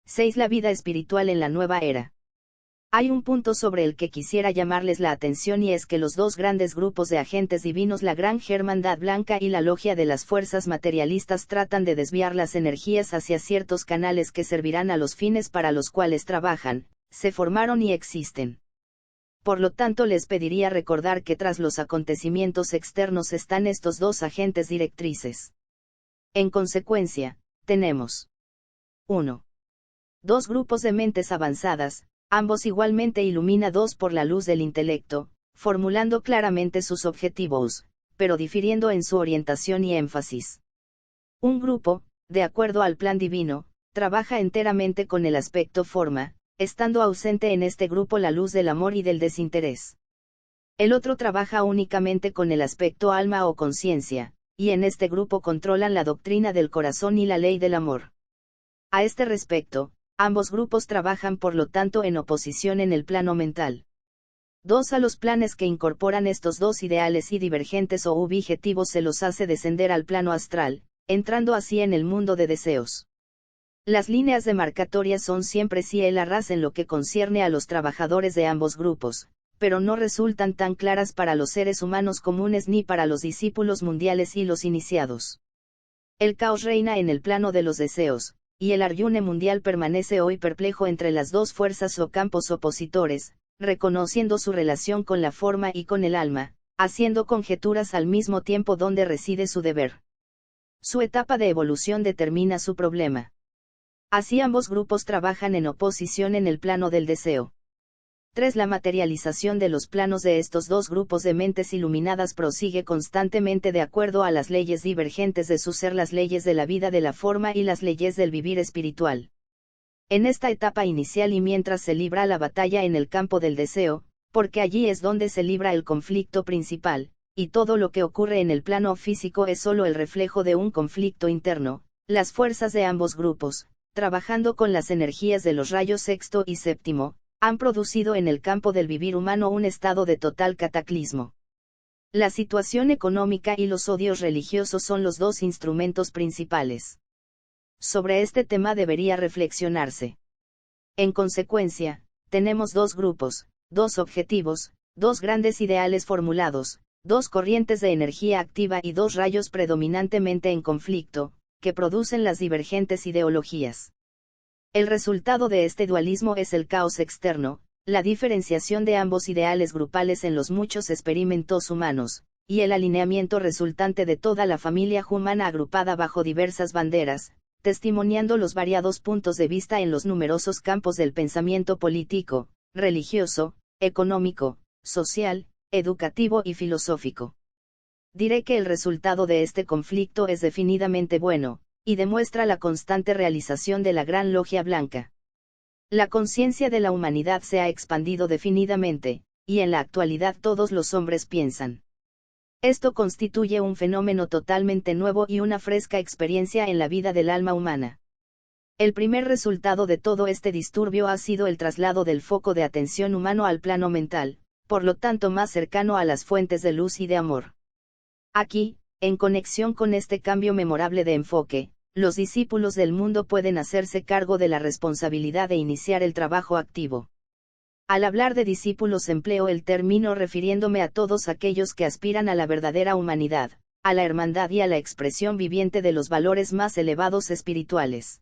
6. La vida espiritual en la nueva era. Hay un punto sobre el que quisiera llamarles la atención y es que los dos grandes grupos de agentes divinos, la Gran Hermandad Blanca y la Logia de las Fuerzas Materialistas, tratan de desviar las energías hacia ciertos canales que servirán a los fines para los cuales trabajan, se formaron y existen. Por lo tanto, les pediría recordar que tras los acontecimientos externos están estos dos agentes directrices. En consecuencia, tenemos 1. Dos grupos de mentes avanzadas, ambos igualmente iluminados por la luz del intelecto, formulando claramente sus objetivos, pero difiriendo en su orientación y énfasis. Un grupo, de acuerdo al plan divino, trabaja enteramente con el aspecto forma, estando ausente en este grupo la luz del amor y del desinterés. El otro trabaja únicamente con el aspecto alma o conciencia, y en este grupo controlan la doctrina del corazón y la ley del amor. A este respecto, ambos grupos trabajan por lo tanto en oposición en el plano mental. 2. A los planes que incorporan estos dos ideales y divergentes o objetivos se los hace descender al plano astral, entrando así en el mundo de deseos. Las líneas demarcatorias son siempre sí el arras en lo que concierne a los trabajadores de ambos grupos, pero no resultan tan claras para los seres humanos comunes ni para los discípulos mundiales y los iniciados. El caos reina en el plano de los deseos, y el Aryune mundial permanece hoy perplejo entre las dos fuerzas o campos opositores, reconociendo su relación con la forma y con el alma, haciendo conjeturas al mismo tiempo dónde reside su deber. Su etapa de evolución determina su problema. Así ambos grupos trabajan en oposición en el plano del deseo. 3. La materialización de los planos de estos dos grupos de mentes iluminadas prosigue constantemente de acuerdo a las leyes divergentes de su ser, las leyes de la vida de la forma y las leyes del vivir espiritual. En esta etapa inicial y mientras se libra la batalla en el campo del deseo, porque allí es donde se libra el conflicto principal, y todo lo que ocurre en el plano físico es solo el reflejo de un conflicto interno, las fuerzas de ambos grupos, trabajando con las energías de los rayos sexto y séptimo, han producido en el campo del vivir humano un estado de total cataclismo. La situación económica y los odios religiosos son los dos instrumentos principales. Sobre este tema debería reflexionarse. En consecuencia, tenemos dos grupos, dos objetivos, dos grandes ideales formulados, dos corrientes de energía activa y dos rayos predominantemente en conflicto, que producen las divergentes ideologías. El resultado de este dualismo es el caos externo, la diferenciación de ambos ideales grupales en los muchos experimentos humanos, y el alineamiento resultante de toda la familia humana agrupada bajo diversas banderas, testimoniando los variados puntos de vista en los numerosos campos del pensamiento político, religioso, económico, social, educativo y filosófico. Diré que el resultado de este conflicto es definidamente bueno, y demuestra la constante realización de la Gran Logia Blanca. La conciencia de la humanidad se ha expandido definidamente, y en la actualidad todos los hombres piensan. Esto constituye un fenómeno totalmente nuevo y una fresca experiencia en la vida del alma humana. El primer resultado de todo este disturbio ha sido el traslado del foco de atención humano al plano mental, por lo tanto más cercano a las fuentes de luz y de amor. Aquí, en conexión con este cambio memorable de enfoque, los discípulos del mundo pueden hacerse cargo de la responsabilidad de iniciar el trabajo activo. Al hablar de discípulos empleo el término refiriéndome a todos aquellos que aspiran a la verdadera humanidad, a la hermandad y a la expresión viviente de los valores más elevados espirituales.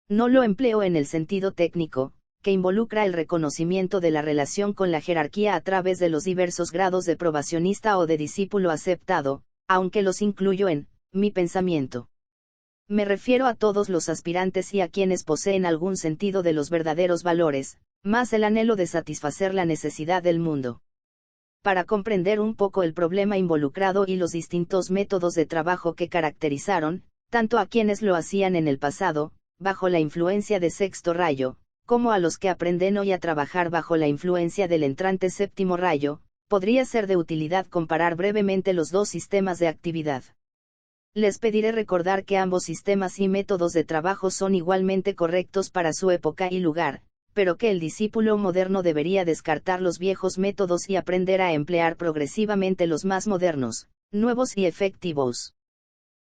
No lo empleo en el sentido técnico, que involucra el reconocimiento de la relación con la jerarquía a través de los diversos grados de probacionista o de discípulo aceptado, aunque los incluyo en mi pensamiento. Me refiero a todos los aspirantes y a quienes poseen algún sentido de los verdaderos valores, más el anhelo de satisfacer la necesidad del mundo. Para comprender un poco el problema involucrado y los distintos métodos de trabajo que caracterizaron, tanto a quienes lo hacían en el pasado, bajo la influencia de sexto rayo, como a los que aprenden hoy a trabajar bajo la influencia del entrante séptimo rayo, podría ser de utilidad comparar brevemente los dos sistemas de actividad. Les pediré recordar que ambos sistemas y métodos de trabajo son igualmente correctos para su época y lugar, pero que el discípulo moderno debería descartar los viejos métodos y aprender a emplear progresivamente los más modernos, nuevos y efectivos.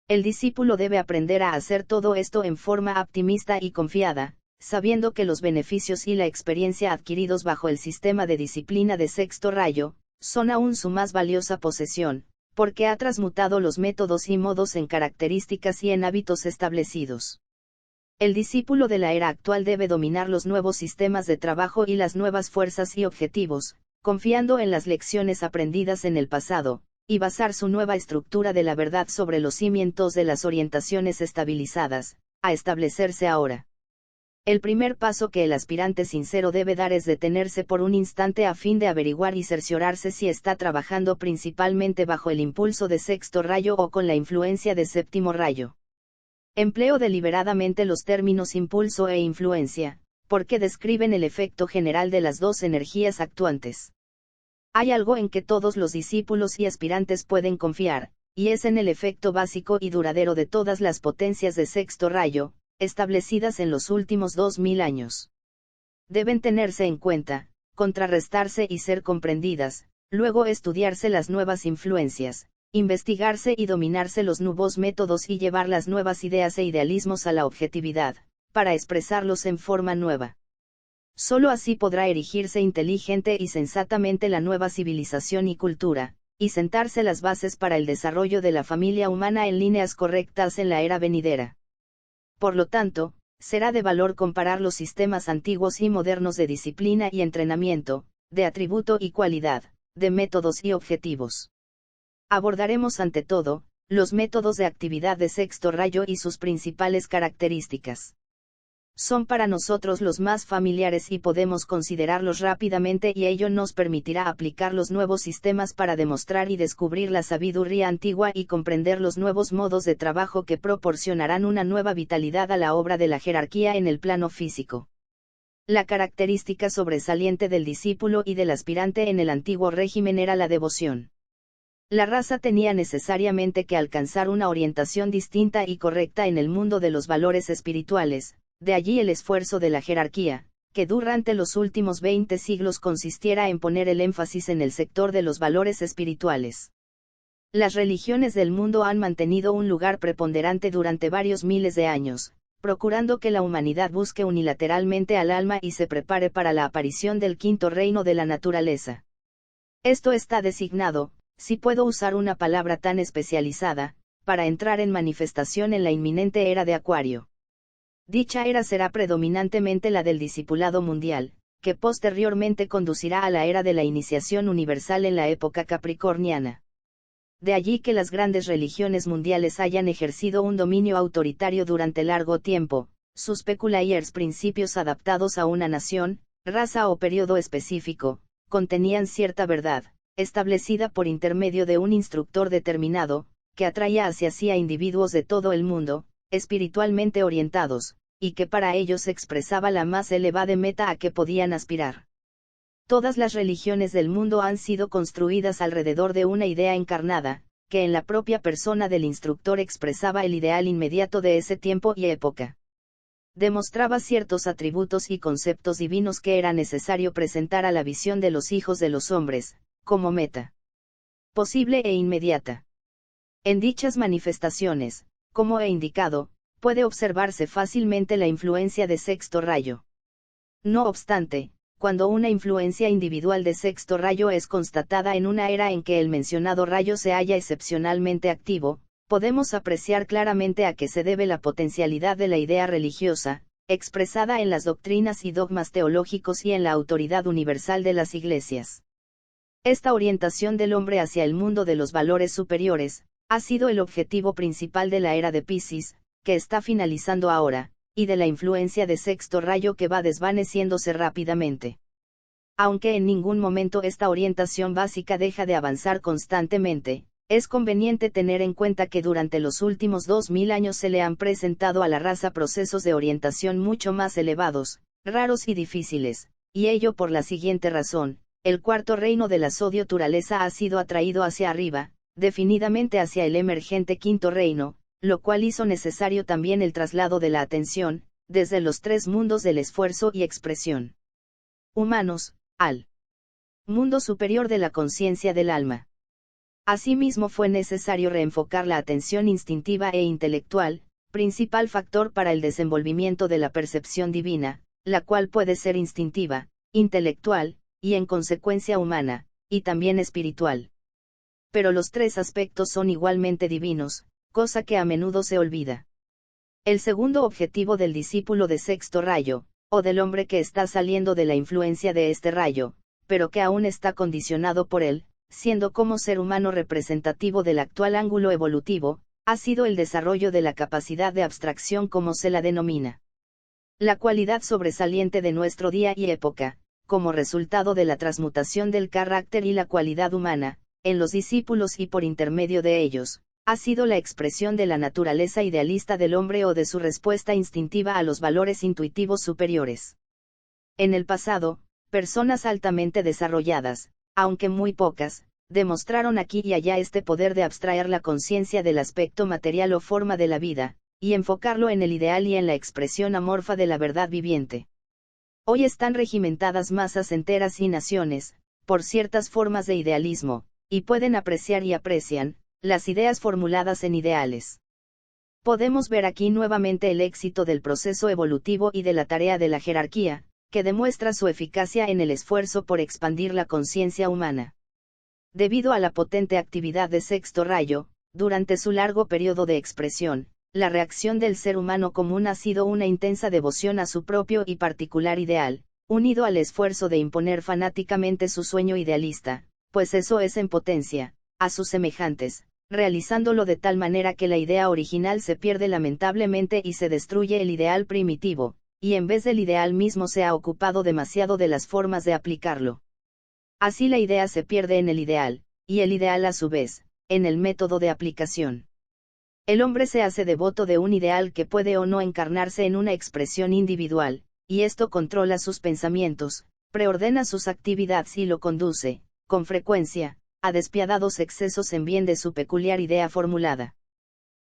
El discípulo debe aprender a hacer todo esto en forma optimista y confiada, sabiendo que los beneficios y la experiencia adquiridos bajo el sistema de disciplina de sexto rayo, son aún su más valiosa posesión, porque ha transmutado los métodos y modos en características y en hábitos establecidos. El discípulo de la era actual debe dominar los nuevos sistemas de trabajo y las nuevas fuerzas y objetivos, confiando en las lecciones aprendidas en el pasado, y basar su nueva estructura de la verdad sobre los cimientos de las orientaciones estabilizadas, a establecerse ahora. El primer paso que el aspirante sincero debe dar es detenerse por un instante a fin de averiguar y cerciorarse si está trabajando principalmente bajo el impulso de sexto rayo o con la influencia de séptimo rayo. Empleo deliberadamente los términos impulso e influencia, porque describen el efecto general de las dos energías actuantes. Hay algo en que todos los discípulos y aspirantes pueden confiar, y es en el efecto básico y duradero de todas las potencias de sexto rayo, establecidas en los últimos 2000 años. Deben tenerse en cuenta, contrarrestarse y ser comprendidas, luego estudiarse las nuevas influencias, investigarse y dominarse los nuevos métodos y llevar las nuevas ideas e idealismos a la objetividad, para expresarlos en forma nueva. Solo así podrá erigirse inteligente y sensatamente la nueva civilización y cultura, y sentarse las bases para el desarrollo de la familia humana en líneas correctas en la era venidera. Por lo tanto, será de valor comparar los sistemas antiguos y modernos de disciplina y entrenamiento, de atributo y cualidad, de métodos y objetivos. Abordaremos ante todo, los métodos de actividad de sexto rayo y sus principales características. Son para nosotros los más familiares y podemos considerarlos rápidamente y ello nos permitirá aplicar los nuevos sistemas para demostrar y descubrir la sabiduría antigua y comprender los nuevos modos de trabajo que proporcionarán una nueva vitalidad a la obra de la jerarquía en el plano físico. La característica sobresaliente del discípulo y del aspirante en el antiguo régimen era la devoción. La raza tenía necesariamente que alcanzar una orientación distinta y correcta en el mundo de los valores espirituales. De allí el esfuerzo de la jerarquía, que durante los últimos 20 siglos consistiera en poner el énfasis en el sector de los valores espirituales. Las religiones del mundo han mantenido un lugar preponderante durante varios miles de años, procurando que la humanidad busque unilateralmente al alma y se prepare para la aparición del quinto reino de la naturaleza. Esto está designado, si puedo usar una palabra tan especializada, para entrar en manifestación en la inminente era de Acuario. Dicha era será predominantemente la del discipulado mundial, que posteriormente conducirá a la era de la iniciación universal en la época capricorniana. De allí que las grandes religiones mundiales hayan ejercido un dominio autoritario durante largo tiempo, sus peculiares principios adaptados a una nación, raza o periodo específico, contenían cierta verdad, establecida por intermedio de un instructor determinado, que atraía hacia sí a individuos de todo el mundo, espiritualmente orientados, y que para ellos expresaba la más elevada meta a que podían aspirar. Todas las religiones del mundo han sido construidas alrededor de una idea encarnada, que en la propia persona del instructor expresaba el ideal inmediato de ese tiempo y época. Demostraba ciertos atributos y conceptos divinos que era necesario presentar a la visión de los hijos de los hombres, como meta posible e inmediata. En dichas manifestaciones, como he indicado, puede observarse fácilmente la influencia de sexto rayo. No obstante, cuando una influencia individual de sexto rayo es constatada en una era en que el mencionado rayo se halla excepcionalmente activo, podemos apreciar claramente a qué se debe la potencialidad de la idea religiosa, expresada en las doctrinas y dogmas teológicos y en la autoridad universal de las iglesias. Esta orientación del hombre hacia el mundo de los valores superiores, ha sido el objetivo principal de la era de Piscis, que está finalizando ahora, y de la influencia de sexto rayo que va desvaneciéndose rápidamente. Aunque en ningún momento esta orientación básica deja de avanzar constantemente, es conveniente tener en cuenta que durante los últimos 2000 años se le han presentado a la raza procesos de orientación mucho más elevados, raros y difíciles, y ello por la siguiente razón: el cuarto reino de la sodioturaleza ha sido atraído hacia arriba, definidamente hacia el emergente quinto reino, lo cual hizo necesario también el traslado de la atención, desde los tres mundos del esfuerzo y expresión humanos, al mundo superior de la conciencia del alma. Asimismo fue necesario reenfocar la atención instintiva e intelectual, principal factor para el desenvolvimiento de la percepción divina, la cual puede ser instintiva, intelectual, y en consecuencia humana, y también espiritual. Pero los tres aspectos son igualmente divinos, cosa que a menudo se olvida. El segundo objetivo del discípulo de sexto rayo, o del hombre que está saliendo de la influencia de este rayo, pero que aún está condicionado por él, siendo como ser humano representativo del actual ángulo evolutivo, ha sido el desarrollo de la capacidad de abstracción como se la denomina. La cualidad sobresaliente de nuestro día y época, como resultado de la transmutación del carácter y la cualidad humana, en los discípulos y por intermedio de ellos, ha sido la expresión de la naturaleza idealista del hombre o de su respuesta instintiva a los valores intuitivos superiores. En el pasado, personas altamente desarrolladas, aunque muy pocas, demostraron aquí y allá este poder de abstraer la conciencia del aspecto material o forma de la vida, y enfocarlo en el ideal y en la expresión amorfa de la verdad viviente. Hoy están regimentadas masas enteras y naciones, por ciertas formas de idealismo, y pueden apreciar y aprecian, las ideas formuladas en ideales. Podemos ver aquí nuevamente el éxito del proceso evolutivo y de la tarea de la jerarquía, que demuestra su eficacia en el esfuerzo por expandir la conciencia humana. Debido a la potente actividad de sexto rayo, durante su largo periodo de expresión, la reacción del ser humano común ha sido una intensa devoción a su propio y particular ideal, unido al esfuerzo de imponer fanáticamente su sueño idealista, pues eso es en potencia, a sus semejantes, realizándolo de tal manera que la idea original se pierde lamentablemente y se destruye el ideal primitivo, y en vez del ideal mismo se ha ocupado demasiado de las formas de aplicarlo. Así la idea se pierde en el ideal, y el ideal a su vez, en el método de aplicación. El hombre se hace devoto de un ideal que puede o no encarnarse en una expresión individual, y esto controla sus pensamientos, preordena sus actividades y lo conduce, con frecuencia, a despiadados excesos en bien de su peculiar idea formulada.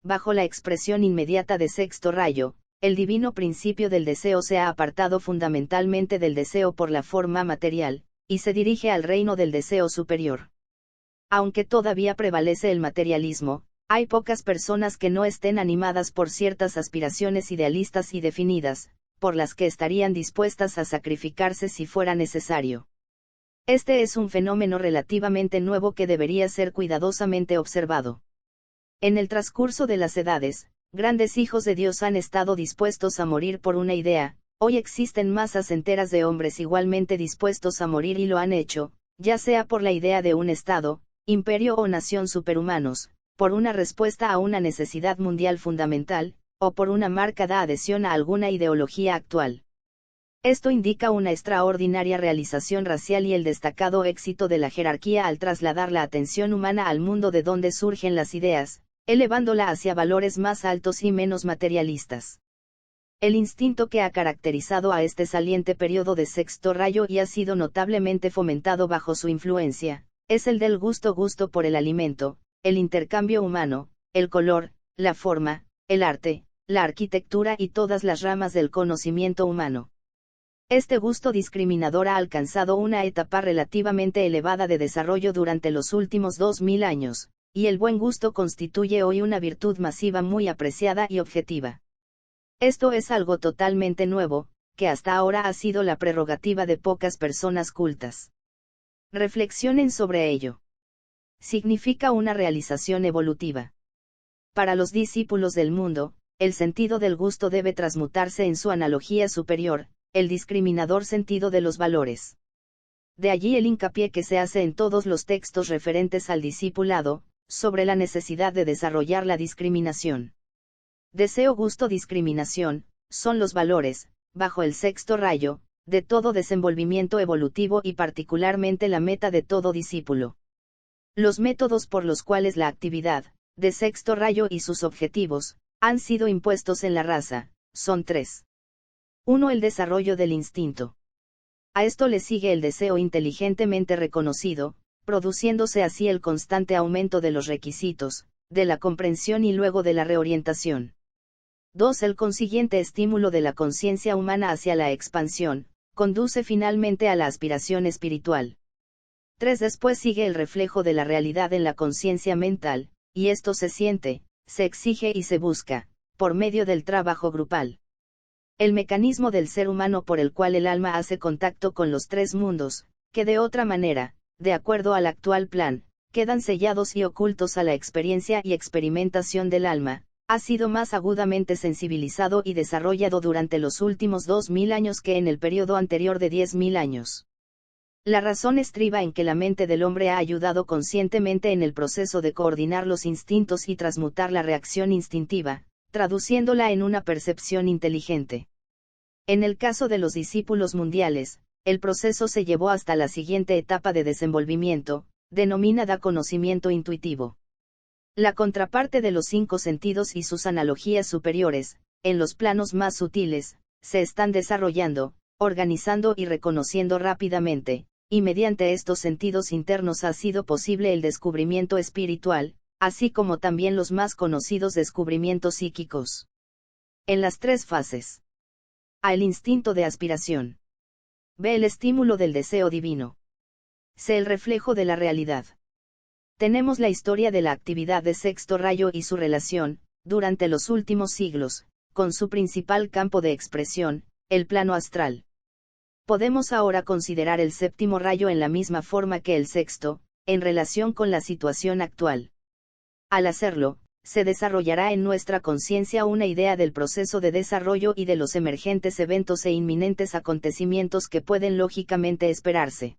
Bajo la expresión inmediata de sexto rayo, el divino principio del deseo se ha apartado fundamentalmente del deseo por la forma material, y se dirige al reino del deseo superior. Aunque todavía prevalece el materialismo, hay pocas personas que no estén animadas por ciertas aspiraciones idealistas y definidas, por las que estarían dispuestas a sacrificarse si fuera necesario. Este es un fenómeno relativamente nuevo que debería ser cuidadosamente observado. En el transcurso de las edades, grandes hijos de Dios han estado dispuestos a morir por una idea. Hoy existen masas enteras de hombres igualmente dispuestos a morir y lo han hecho, ya sea por la idea de un Estado, imperio o nación superhumanos, por una respuesta a una necesidad mundial fundamental, o por una marcada adhesión a alguna ideología actual. Esto indica una extraordinaria realización racial y el destacado éxito de la jerarquía al trasladar la atención humana al mundo de donde surgen las ideas, elevándola hacia valores más altos y menos materialistas. El instinto que ha caracterizado a este saliente periodo de sexto rayo y ha sido notablemente fomentado bajo su influencia, es el del gusto por el alimento, el intercambio humano, el color, la forma, el arte, la arquitectura y todas las ramas del conocimiento humano. Este gusto discriminador ha alcanzado una etapa relativamente elevada de desarrollo durante los últimos 2000 años, y el buen gusto constituye hoy una virtud masiva muy apreciada y objetiva. Esto es algo totalmente nuevo, que hasta ahora ha sido la prerrogativa de pocas personas cultas. Reflexionen sobre ello. Significa una realización evolutiva. Para los discípulos del mundo, el sentido del gusto debe transmutarse en su analogía superior, el discriminador sentido de los valores. De allí el hincapié que se hace en todos los textos referentes al discipulado, sobre la necesidad de desarrollar la discriminación. Deseo, gusto, discriminación, son los valores, bajo el sexto rayo, de todo desenvolvimiento evolutivo y particularmente la meta de todo discípulo. Los métodos por los cuales la actividad, de sexto rayo y sus objetivos, han sido impuestos en la raza, son tres. 1. El desarrollo del instinto. A esto le sigue el deseo inteligentemente reconocido, produciéndose así el constante aumento de los requisitos, de la comprensión y luego de la reorientación. 2. El consiguiente estímulo de la conciencia humana hacia la expansión, conduce finalmente a la aspiración espiritual. 3. Después sigue el reflejo de la realidad en la conciencia mental, y esto se siente, se exige y se busca, por medio del trabajo grupal. El mecanismo del ser humano por el cual el alma hace contacto con los tres mundos, que de otra manera, de acuerdo al actual plan, quedan sellados y ocultos a la experiencia y experimentación del alma, ha sido más agudamente sensibilizado y desarrollado durante los últimos 2000 años que en el periodo anterior de 10.000 años. La razón estriba en que la mente del hombre ha ayudado conscientemente en el proceso de coordinar los instintos y transmutar la reacción instintiva, traduciéndola en una percepción inteligente. En el caso de los discípulos mundiales, el proceso se llevó hasta la siguiente etapa de desenvolvimiento, denominada conocimiento intuitivo. La contraparte de los 5 sentidos y sus analogías superiores, en los planos más sutiles, se están desarrollando, organizando y reconociendo rápidamente, y mediante estos sentidos internos ha sido posible el descubrimiento espiritual, así como también los más conocidos descubrimientos psíquicos. En las 3 fases. A. El instinto de aspiración. B. El estímulo del deseo divino. C. El reflejo de la realidad. Tenemos la historia de la actividad de sexto rayo y su relación, durante los últimos siglos, con su principal campo de expresión, el plano astral. Podemos ahora considerar el séptimo rayo en la misma forma que el sexto, en relación con la situación actual. Al hacerlo, se desarrollará en nuestra conciencia una idea del proceso de desarrollo y de los emergentes eventos e inminentes acontecimientos que pueden lógicamente esperarse.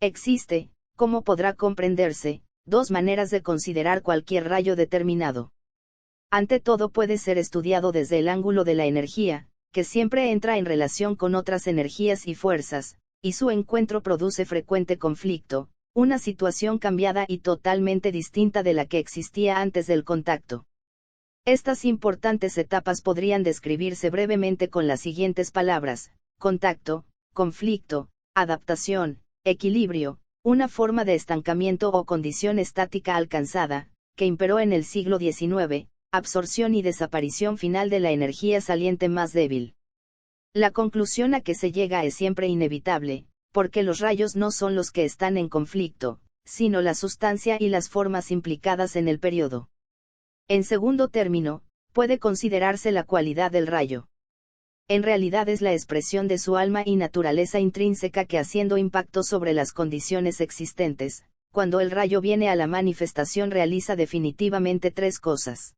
Existe, como podrá comprenderse, 2 maneras de considerar cualquier rayo determinado. Ante todo puede ser estudiado desde el ángulo de la energía, que siempre entra en relación con otras energías y fuerzas, y su encuentro produce frecuente conflicto, una situación cambiada y totalmente distinta de la que existía antes del contacto. Estas importantes etapas podrían describirse brevemente con las siguientes palabras: contacto, conflicto, adaptación, equilibrio, una forma de estancamiento o condición estática alcanzada, que imperó en el siglo XIX, absorción y desaparición final de la energía saliente más débil. La conclusión a que se llega es siempre inevitable, porque los rayos no son los que están en conflicto, sino la sustancia y las formas implicadas en el periodo. En segundo término, puede considerarse la cualidad del rayo. En realidad es la expresión de su alma y naturaleza intrínseca que, haciendo impacto sobre las condiciones existentes, cuando el rayo viene a la manifestación, realiza definitivamente 3 cosas.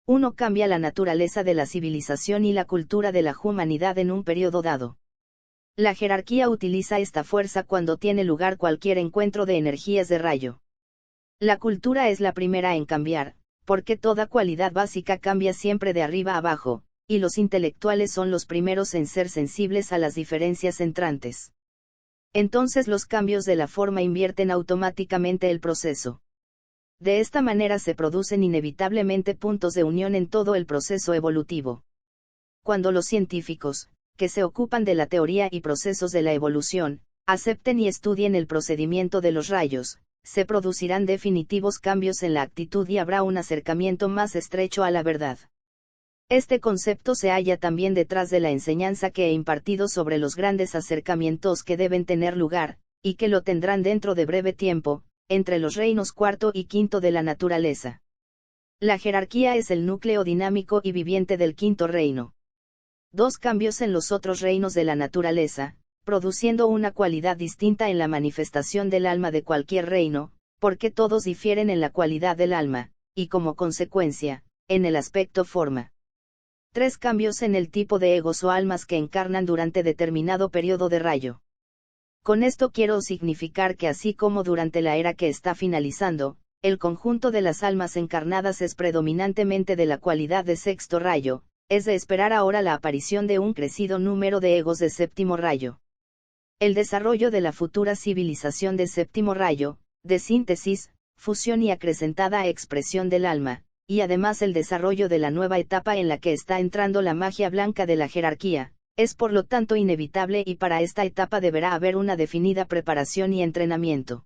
1. Cambia la naturaleza de la civilización y la cultura de la humanidad en un periodo dado. La jerarquía utiliza esta fuerza cuando tiene lugar cualquier encuentro de energías de rayo. La cultura es la primera en cambiar, porque toda cualidad básica cambia siempre de arriba a abajo, y los intelectuales son los primeros en ser sensibles a las diferencias entrantes. Entonces los cambios de la forma invierten automáticamente el proceso. De esta manera se producen inevitablemente puntos de unión en todo el proceso evolutivo. Cuando los científicos, que se ocupan de la teoría y procesos de la evolución, acepten y estudien el procedimiento de los rayos, se producirán definitivos cambios en la actitud y habrá un acercamiento más estrecho a la verdad. Este concepto se halla también detrás de la enseñanza que he impartido sobre los grandes acercamientos que deben tener lugar, y que lo tendrán dentro de breve tiempo, entre los reinos cuarto y quinto de la naturaleza. La jerarquía es el núcleo dinámico y viviente del quinto reino. 2 cambios en los otros reinos de la naturaleza, produciendo una cualidad distinta en la manifestación del alma de cualquier reino, porque todos difieren en la cualidad del alma, y como consecuencia, en el aspecto forma. 3 cambios en el tipo de egos o almas que encarnan durante determinado periodo de rayo. Con esto quiero significar que así como durante la era que está finalizando, el conjunto de las almas encarnadas es predominantemente de la cualidad de sexto rayo, es de esperar ahora la aparición de un crecido número de egos de séptimo rayo. El desarrollo de la futura civilización de séptimo rayo, de síntesis, fusión y acrecentada expresión del alma, y además el desarrollo de la nueva etapa en la que está entrando la magia blanca de la jerarquía, es por lo tanto inevitable, y para esta etapa deberá haber una definida preparación y entrenamiento.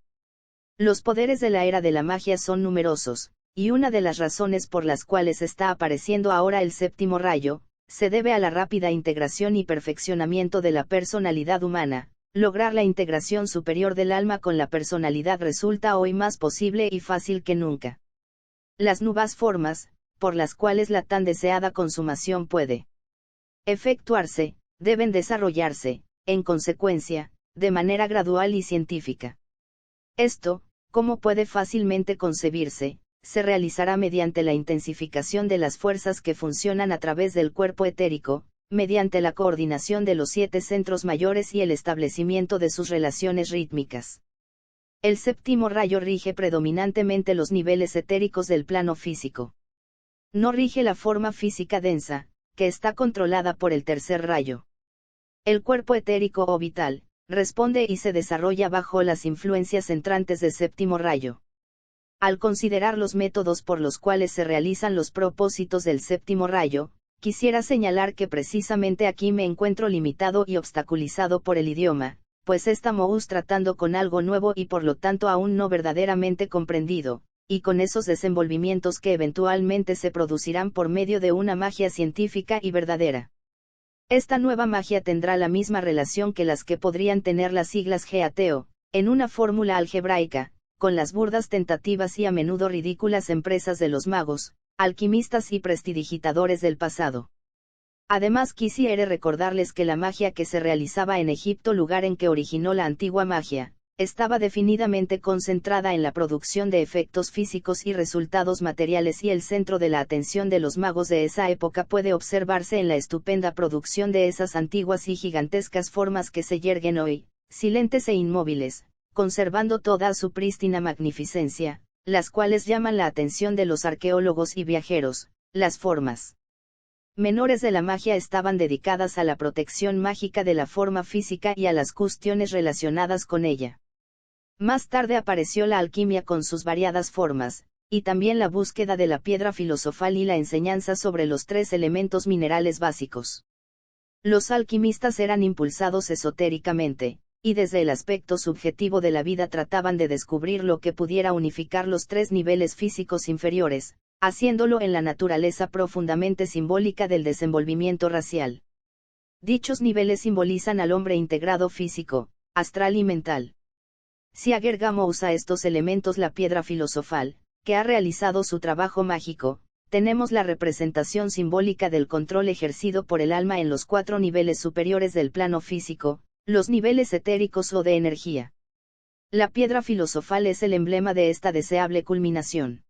Los poderes de la era de la magia son numerosos, y una de las razones por las cuales está apareciendo ahora el séptimo rayo, se debe a la rápida integración y perfeccionamiento de la personalidad humana. Lograr la integración superior del alma con la personalidad resulta hoy más posible y fácil que nunca. Las nuevas formas, por las cuales la tan deseada consumación puede efectuarse, deben desarrollarse, en consecuencia, de manera gradual y científica. Esto, como puede fácilmente concebirse, se realizará mediante la intensificación de las fuerzas que funcionan a través del cuerpo etérico, mediante la coordinación de los 7 centros mayores y el establecimiento de sus relaciones rítmicas. El séptimo rayo rige predominantemente los niveles etéricos del plano físico. No rige la forma física densa, que está controlada por el tercer rayo. El cuerpo etérico o vital, responde y se desarrolla bajo las influencias entrantes del séptimo rayo. Al considerar los métodos por los cuales se realizan los propósitos del séptimo rayo, quisiera señalar que precisamente aquí me encuentro limitado y obstaculizado por el idioma, pues estamos tratando con algo nuevo y por lo tanto aún no verdaderamente comprendido, y con esos desenvolvimientos que eventualmente se producirán por medio de una magia científica y verdadera. Esta nueva magia tendrá la misma relación que las que podrían tener las siglas GATEO, en una fórmula algebraica, con las burdas tentativas y a menudo ridículas empresas de los magos, alquimistas y prestidigitadores del pasado. Además quisiera recordarles que la magia que se realizaba en Egipto, lugar en que originó la antigua magia, estaba definidamente concentrada en la producción de efectos físicos y resultados materiales, y el centro de la atención de los magos de esa época puede observarse en la estupenda producción de esas antiguas y gigantescas formas que se yerguen hoy, silentes e inmóviles, conservando toda su prístina magnificencia, las cuales llaman la atención de los arqueólogos y viajeros. Las formas menores de la magia estaban dedicadas a la protección mágica de la forma física y a las cuestiones relacionadas con ella. Más tarde apareció la alquimia con sus variadas formas, y también la búsqueda de la piedra filosofal y la enseñanza sobre los 3 elementos minerales básicos. Los alquimistas eran impulsados esotéricamente, y desde el aspecto subjetivo de la vida trataban de descubrir lo que pudiera unificar los 3 niveles físicos inferiores, haciéndolo en la naturaleza profundamente simbólica del desenvolvimiento racial. Dichos niveles simbolizan al hombre integrado físico, astral y mental. Si agregamos a estos elementos la piedra filosofal, que ha realizado su trabajo mágico, tenemos la representación simbólica del control ejercido por el alma en los 4 niveles superiores del plano físico, los niveles etéricos o de energía. La piedra filosofal es el emblema de esta deseable culminación.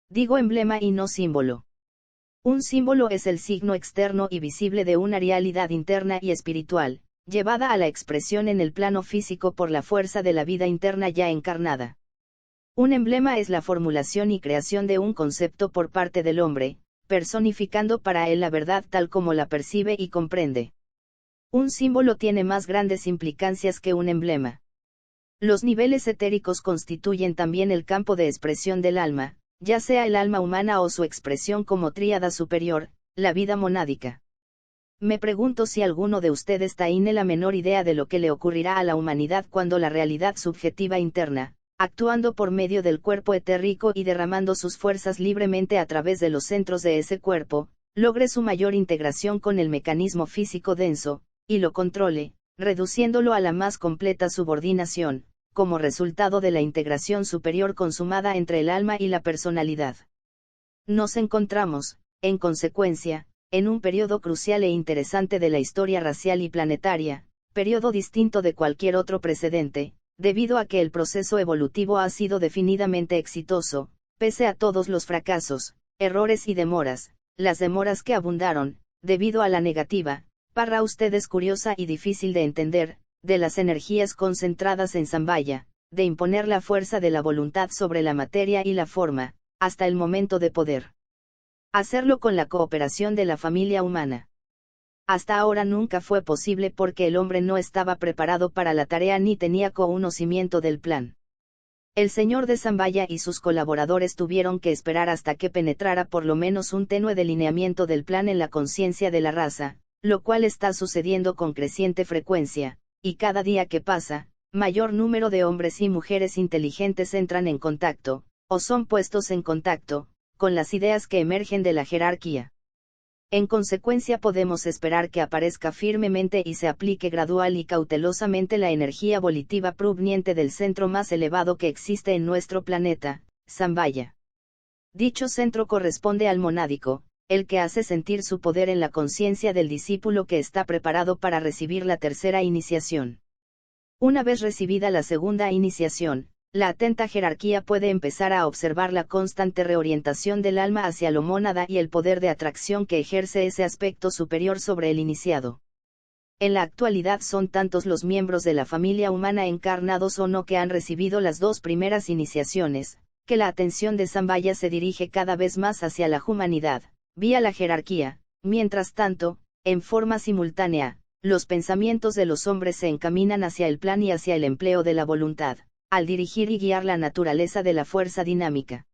Digo emblema y no símbolo. Un símbolo es el signo externo y visible de una realidad interna y espiritual, llevada a la expresión en el plano físico por la fuerza de la vida interna ya encarnada. Un emblema es la formulación y creación de un concepto por parte del hombre, personificando para él la verdad tal como la percibe y comprende. Un símbolo tiene más grandes implicancias que un emblema. Los niveles etéricos constituyen también el campo de expresión del alma, ya sea el alma humana o su expresión como tríada superior, la vida monádica. Me pregunto si alguno de ustedes tiene la menor idea de lo que le ocurrirá a la humanidad cuando la realidad subjetiva interna, actuando por medio del cuerpo etérico y derramando sus fuerzas libremente a través de los centros de ese cuerpo, logre su mayor integración con el mecanismo físico denso, y lo controle, reduciéndolo a la más completa subordinación, como resultado de la integración superior consumada entre el alma y la personalidad. Nos encontramos, en consecuencia, en un periodo crucial e interesante de la historia racial y planetaria, periodo distinto de cualquier otro precedente, debido a que el proceso evolutivo ha sido definidamente exitoso, pese a todos los fracasos, errores y demoras, las demoras que abundaron, debido a la negativa, para ustedes curiosa y difícil de entender, de las energías concentradas en Zambaya, de imponer la fuerza de la voluntad sobre la materia y la forma, hasta el momento de poder hacerlo con la cooperación de la familia humana. Hasta ahora nunca fue posible porque el hombre no estaba preparado para la tarea ni tenía conocimiento del plan. El señor de Zambaya y sus colaboradores tuvieron que esperar hasta que penetrara por lo menos un tenue delineamiento del plan en la conciencia de la raza, lo cual está sucediendo con creciente frecuencia, y cada día que pasa, mayor número de hombres y mujeres inteligentes entran en contacto, o son puestos en contacto, con las ideas que emergen de la jerarquía. En consecuencia podemos esperar que aparezca firmemente y se aplique gradual y cautelosamente la energía volitiva proveniente del centro más elevado que existe en nuestro planeta, Zambaya. Dicho centro corresponde al monádico, el que hace sentir su poder en la conciencia del discípulo que está preparado para recibir la tercera iniciación. Una vez recibida la segunda iniciación, la atenta jerarquía puede empezar a observar la constante reorientación del alma hacia lo mónada y el poder de atracción que ejerce ese aspecto superior sobre el iniciado. En la actualidad son tantos los miembros de la familia humana encarnados o no que han recibido las dos primeras iniciaciones, que la atención de Sambhaya se dirige cada vez más hacia la humanidad, vía la jerarquía. Mientras tanto, en forma simultánea, los pensamientos de los hombres se encaminan hacia el plan y hacia el empleo de la voluntad, al dirigir y guiar la naturaleza de la fuerza dinámica.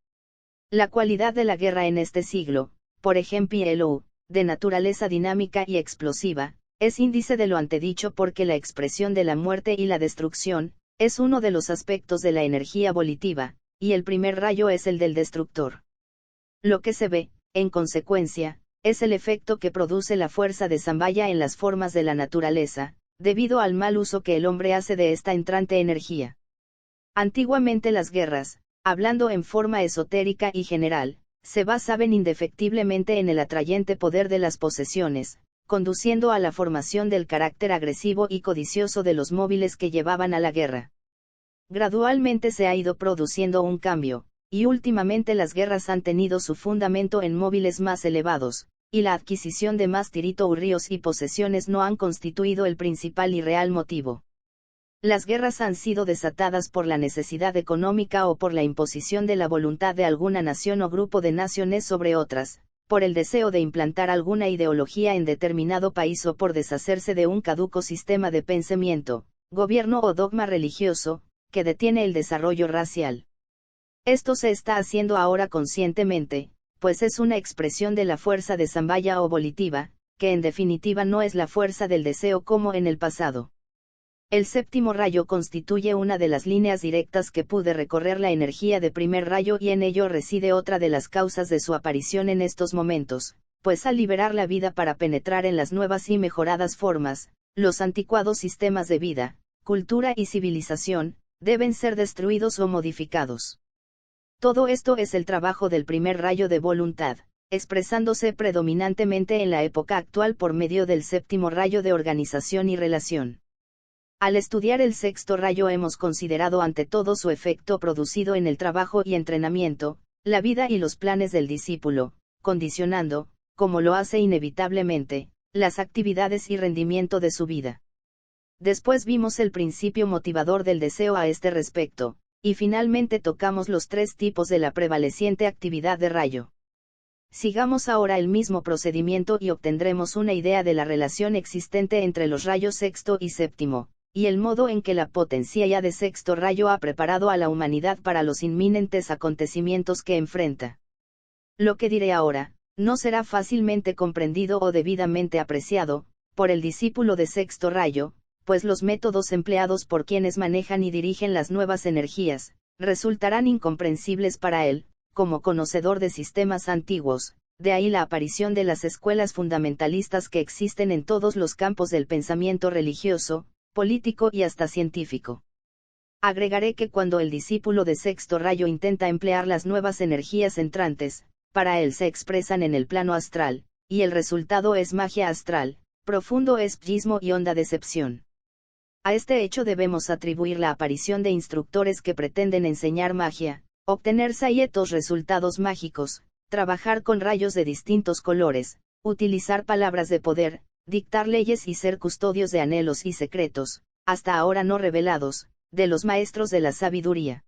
La cualidad de la guerra en este siglo, por ejemplo, de naturaleza dinámica y explosiva, es índice de lo antedicho porque la expresión de la muerte y la destrucción, es uno de los aspectos de la energía volitiva, y el primer rayo es el del destructor. Lo que se ve, en consecuencia, es el efecto que produce la fuerza de Sambhaya en las formas de la naturaleza, debido al mal uso que el hombre hace de esta entrante energía. Antiguamente las guerras, hablando en forma esotérica y general, se basaban indefectiblemente en el atrayente poder de las posesiones, conduciendo a la formación del carácter agresivo y codicioso de los móviles que llevaban a la guerra. Gradualmente se ha ido produciendo un cambio, y últimamente las guerras han tenido su fundamento en móviles más elevados, y la adquisición de más territorios y posesiones no han constituido el principal y real motivo. Las guerras han sido desatadas por la necesidad económica o por la imposición de la voluntad de alguna nación o grupo de naciones sobre otras, por el deseo de implantar alguna ideología en determinado país o por deshacerse de un caduco sistema de pensamiento, gobierno o dogma religioso, que detiene el desarrollo racial. Esto se está haciendo ahora conscientemente, pues es una expresión de la fuerza de Sambhaya o volitiva, que en definitiva no es la fuerza del deseo como en el pasado. El séptimo rayo constituye una de las líneas directas que puede recorrer la energía de primer rayo y en ello reside otra de las causas de su aparición en estos momentos, pues al liberar la vida para penetrar en las nuevas y mejoradas formas, los anticuados sistemas de vida, cultura y civilización, deben ser destruidos o modificados. Todo esto es el trabajo del primer rayo de voluntad, expresándose predominantemente en la época actual por medio del séptimo rayo de organización y relación. Al estudiar el sexto rayo hemos considerado ante todo su efecto producido en el trabajo y entrenamiento, la vida y los planes del discípulo, condicionando, como lo hace inevitablemente, las actividades y rendimiento de su vida. Después vimos el principio motivador del deseo a este respecto, y finalmente tocamos los tres tipos de la prevaleciente actividad de rayo. Sigamos ahora el mismo procedimiento y obtendremos una idea de la relación existente entre los rayos sexto y séptimo, y el modo en que la potencia ya de sexto rayo ha preparado a la humanidad para los inminentes acontecimientos que enfrenta. Lo que diré ahora, no será fácilmente comprendido o debidamente apreciado, por el discípulo de sexto rayo, pues los métodos empleados por quienes manejan y dirigen las nuevas energías, resultarán incomprensibles para él, como conocedor de sistemas antiguos, de ahí la aparición de las escuelas fundamentalistas que existen en todos los campos del pensamiento religioso, político y hasta científico. Agregaré que cuando el discípulo de sexto rayo intenta emplear las nuevas energías entrantes, para él se expresan en el plano astral, y el resultado es magia astral, profundo espejismo y honda decepción. A este hecho debemos atribuir la aparición de instructores que pretenden enseñar magia, obtener sayetos resultados mágicos, trabajar con rayos de distintos colores, utilizar palabras de poder, dictar leyes y ser custodios de anhelos y secretos, hasta ahora no revelados, de los maestros de la sabiduría.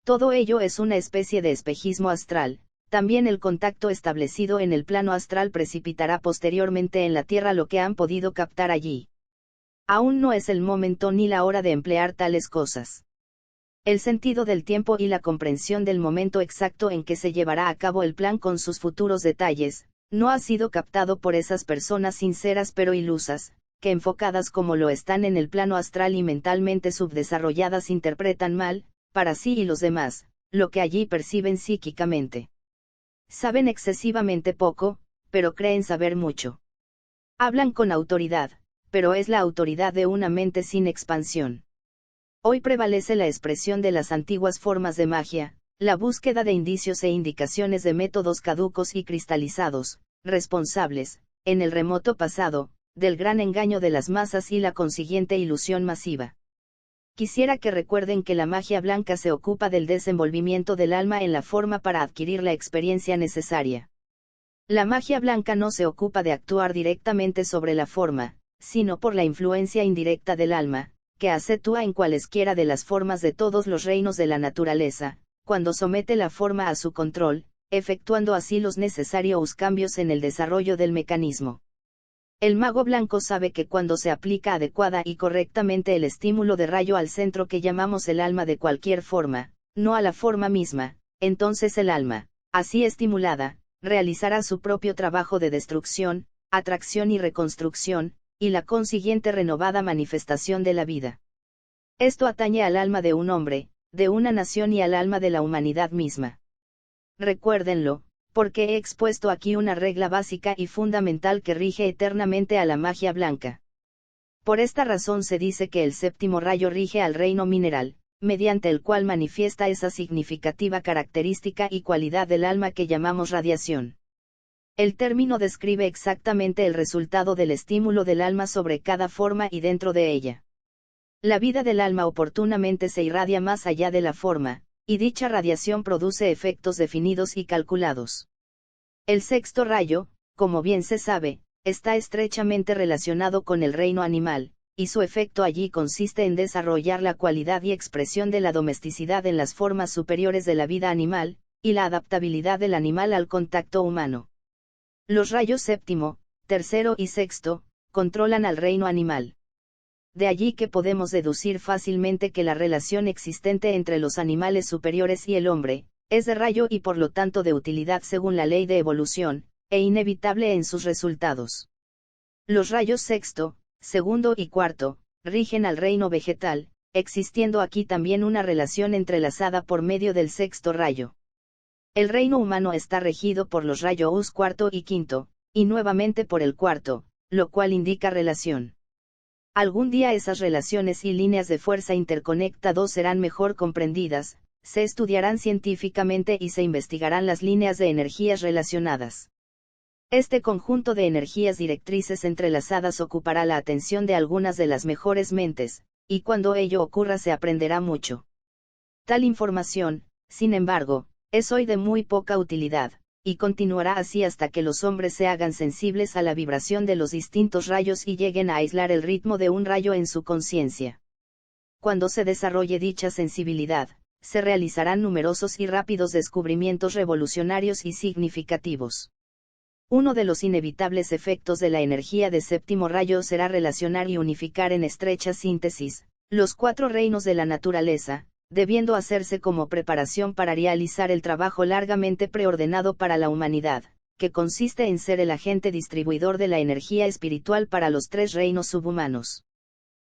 Todo ello es una especie de espejismo astral. También el contacto establecido en el plano astral precipitará posteriormente en la Tierra lo que han podido captar allí. Aún no es el momento ni la hora de emplear tales cosas. El sentido del tiempo y la comprensión del momento exacto en que se llevará a cabo el plan con sus futuros detalles, no ha sido captado por esas personas sinceras pero ilusas, que enfocadas como lo están en el plano astral y mentalmente subdesarrolladas interpretan mal, para sí y los demás, lo que allí perciben psíquicamente. Saben excesivamente poco, pero creen saber mucho. Hablan con autoridad, pero es la autoridad de una mente sin expansión. Hoy prevalece la expresión de las antiguas formas de magia, la búsqueda de indicios e indicaciones de métodos caducos y cristalizados, responsables, en el remoto pasado, del gran engaño de las masas y la consiguiente ilusión masiva. Quisiera que recuerden que la magia blanca se ocupa del desenvolvimiento del alma en la forma para adquirir la experiencia necesaria. La magia blanca no se ocupa de actuar directamente sobre la forma, sino por la influencia indirecta del alma, que actúa en cualesquiera de las formas de todos los reinos de la naturaleza, cuando somete la forma a su control, efectuando así los necesarios cambios en el desarrollo del mecanismo. El mago blanco sabe que cuando se aplica adecuada y correctamente el estímulo de rayo al centro que llamamos el alma de cualquier forma, no a la forma misma, entonces el alma, así estimulada, realizará su propio trabajo de destrucción, atracción y reconstrucción, y la consiguiente renovada manifestación de la vida. Esto atañe al alma de un hombre, de una nación y al alma de la humanidad misma. Recuérdenlo, porque he expuesto aquí una regla básica y fundamental que rige eternamente a la magia blanca. Por esta razón se dice que el séptimo rayo rige al reino mineral, mediante el cual manifiesta esa significativa característica y cualidad del alma que llamamos radiación. El término describe exactamente el resultado del estímulo del alma sobre cada forma y dentro de ella. La vida del alma oportunamente se irradia más allá de la forma, y dicha radiación produce efectos definidos y calculados. El sexto rayo, como bien se sabe, está estrechamente relacionado con el reino animal, y su efecto allí consiste en desarrollar la cualidad y expresión de la domesticidad en las formas superiores de la vida animal, y la adaptabilidad del animal al contacto humano. Los rayos séptimo, tercero y sexto, controlan al reino animal. De allí que podemos deducir fácilmente que la relación existente entre los animales superiores y el hombre, es de rayo y por lo tanto de utilidad según la ley de evolución, e inevitable en sus resultados. Los rayos sexto, segundo y cuarto, rigen al reino vegetal, existiendo aquí también una relación entrelazada por medio del sexto rayo. El reino humano está regido por los rayos cuarto y quinto, y nuevamente por el cuarto, lo cual indica relación. Algún día esas relaciones y líneas de fuerza interconectados serán mejor comprendidas, se estudiarán científicamente y se investigarán las líneas de energías relacionadas. Este conjunto de energías directrices entrelazadas ocupará la atención de algunas de las mejores mentes, y cuando ello ocurra se aprenderá mucho. Tal información, sin embargo, es hoy de muy poca utilidad, y continuará así hasta que los hombres se hagan sensibles a la vibración de los distintos rayos y lleguen a aislar el ritmo de un rayo en su conciencia. Cuando se desarrolle dicha sensibilidad, se realizarán numerosos y rápidos descubrimientos revolucionarios y significativos. Uno de los inevitables efectos de la energía de séptimo rayo será relacionar y unificar en estrecha síntesis los cuatro reinos de la naturaleza, debiendo hacerse como preparación para realizar el trabajo largamente preordenado para la humanidad, que consiste en ser el agente distribuidor de la energía espiritual para los tres reinos subhumanos.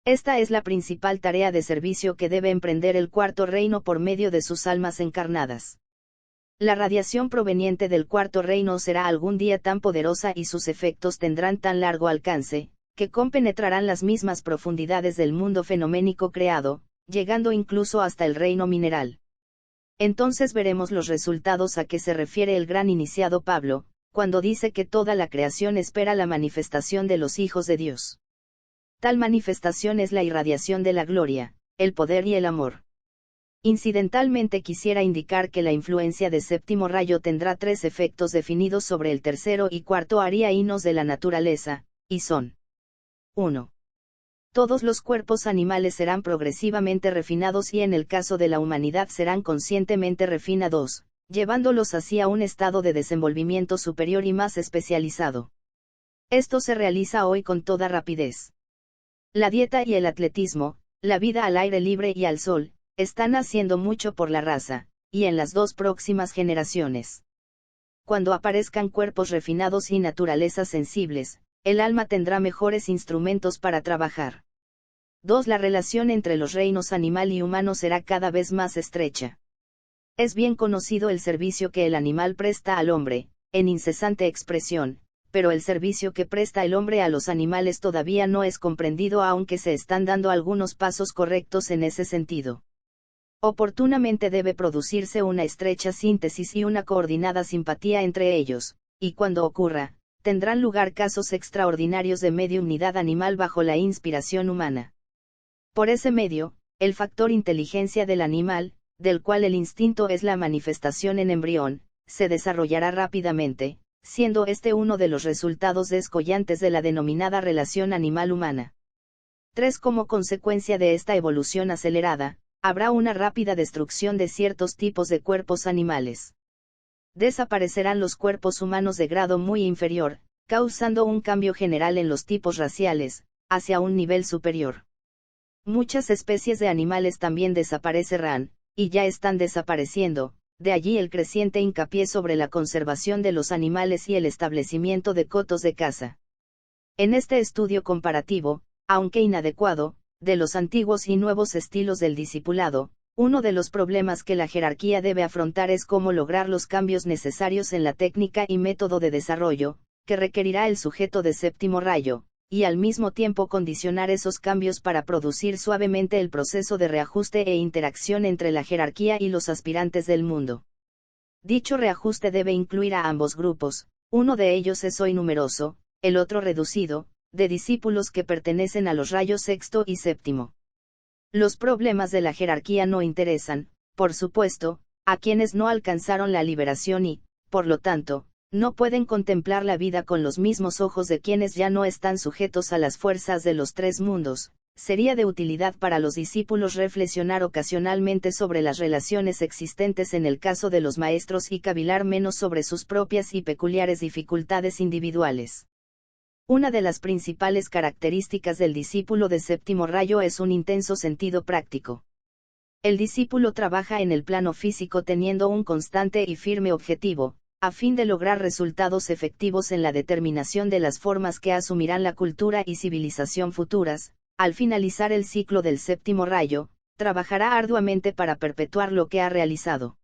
Esta es la principal tarea de servicio que debe emprender el cuarto reino por medio de sus almas encarnadas. La radiación proveniente del cuarto reino será algún día tan poderosa y sus efectos tendrán tan largo alcance, que compenetrarán las mismas profundidades del mundo fenoménico creado, llegando incluso hasta el reino mineral. Entonces veremos los resultados a que se refiere el gran iniciado Pablo, cuando dice que toda la creación espera la manifestación de los hijos de Dios. Tal manifestación es la irradiación de la gloria, el poder y el amor. Incidentalmente quisiera indicar que la influencia de séptimo rayo tendrá tres efectos definidos sobre el tercero y cuarto ariaínos de la naturaleza, y son: 1. Todos los cuerpos animales serán progresivamente refinados y en el caso de la humanidad serán conscientemente refinados, llevándolos hacia un estado de desenvolvimiento superior y más especializado. Esto se realiza hoy con toda rapidez. La dieta y el atletismo, la vida al aire libre y al sol, están haciendo mucho por la raza, y en las dos próximas generaciones. Cuando aparezcan cuerpos refinados y naturalezas sensibles, el alma tendrá mejores instrumentos para trabajar. 2. La relación entre los reinos animal y humano será cada vez más estrecha. Es bien conocido el servicio que el animal presta al hombre, en incesante expresión, pero el servicio que presta el hombre a los animales todavía no es comprendido aunque se están dando algunos pasos correctos en ese sentido. Oportunamente debe producirse una estrecha síntesis y una coordinada simpatía entre ellos, y cuando ocurra, tendrán lugar casos extraordinarios de mediunidad animal bajo la inspiración humana. Por ese medio, el factor inteligencia del animal, del cual el instinto es la manifestación en embrión, se desarrollará rápidamente, siendo este uno de los resultados descollantes de la denominada relación animal-humana. 3. Como consecuencia de esta evolución acelerada, habrá una rápida destrucción de ciertos tipos de cuerpos animales. Desaparecerán los cuerpos humanos de grado muy inferior, causando un cambio general en los tipos raciales, hacia un nivel superior. Muchas especies de animales también desaparecerán, y ya están desapareciendo, de allí el creciente hincapié sobre la conservación de los animales y el establecimiento de cotos de caza. En este estudio comparativo, aunque inadecuado, de los antiguos y nuevos estilos del discipulado, uno de los problemas que la jerarquía debe afrontar es cómo lograr los cambios necesarios en la técnica y método de desarrollo, que requerirá el sujeto de séptimo rayo, y al mismo tiempo condicionar esos cambios para producir suavemente el proceso de reajuste e interacción entre la jerarquía y los aspirantes del mundo. Dicho reajuste debe incluir a ambos grupos, uno de ellos es hoy numeroso, el otro reducido, de discípulos que pertenecen a los rayos sexto y séptimo. Los problemas de la jerarquía no interesan, por supuesto, a quienes no alcanzaron la liberación y, por lo tanto, no pueden contemplar la vida con los mismos ojos de quienes ya no están sujetos a las fuerzas de los tres mundos. Sería de utilidad para los discípulos reflexionar ocasionalmente sobre las relaciones existentes en el caso de los maestros y cavilar menos sobre sus propias y peculiares dificultades individuales. Una de las principales características del discípulo de séptimo rayo es un intenso sentido práctico. El discípulo trabaja en el plano físico teniendo un constante y firme objetivo, a fin de lograr resultados efectivos en la determinación de las formas que asumirán la cultura y civilización futuras. Al finalizar el ciclo del séptimo rayo, trabajará arduamente para perpetuar lo que ha realizado.